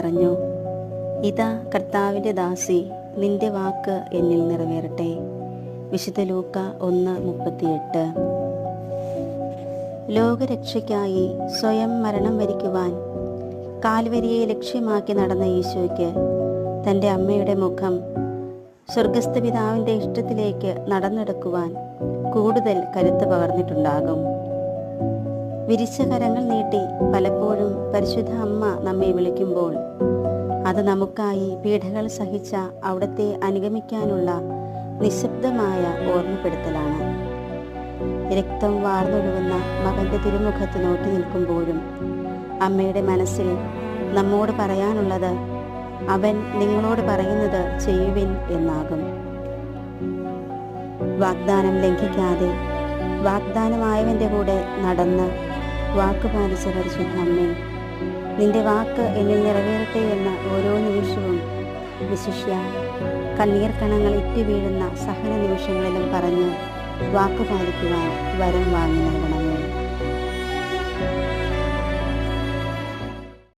പറഞ്ഞു, ഇതാ കർത്താവിൻ്റെ ദാസി, നിന്റെ വാക്ക് എന്നിൽ നിറവേറട്ടെ. വിശുദ്ധ ലൂക്ക 1:38. ലോകരക്ഷയ്ക്കായി സ്വയം മരണം വരിക്കുവാൻ കാൽവരിയെ ലക്ഷ്യമാക്കി നടന്ന ഈശോയ്ക്ക് തൻ്റെ അമ്മയുടെ മുഖം സ്വർഗസ്ഥ പിതാവിൻ്റെ ഇഷ്ടത്തിലേക്ക് നടന്നെടുക്കുവാൻ കൂടുതൽ കരുത്ത് പകർന്നിട്ടുണ്ടാകും. വിരിച്ച കരങ്ങൾ നീട്ടി പലപ്പോഴും പരിശുദ്ധ അമ്മ നമ്മെ വിളിക്കുമ്പോൾ അത് നമുക്കായി പീഡകൾ സഹിച്ച അവിടത്തെ അനുഗമിക്കാനുള്ള നിശബ്ദമായ ഓർമ്മപ്പെടുത്തലാണ്. രക്തം വാർന്നൊഴുകുന്ന മകൻ്റെ തിരുമുഖത്ത് നോക്കി നിൽക്കുമ്പോഴും അമ്മയുടെ മനസ്സിൽ നമ്മോട് പറയാനുള്ളത്, അവൻ നിങ്ങളോട് പറയുന്നത് ചെയ്യുവിൻ എന്നാകും. വാഗ്ദാനം ലംഘിക്കാതെ വാഗ്ദാനമായവൻ്റെ കൂടെ നടന്ന് വാക്ക് പാലിച്ച പരിശുദ്ധ അമ്മേ, നിന്റെ വാക്ക് എന്നിൽ നിറവേറട്ടെ എന്ന ഓരോ നിമിഷവും, വിശിഷ്യ കണ്ണീർ കണങ്ങൾ ഇറ്റു വീഴുന്ന സഹന നിമിഷങ്ങളിലും പറഞ്ഞ് വാക്ക് പാലിക്കുവാൻ വരം വാങ്ങി നൽകണം.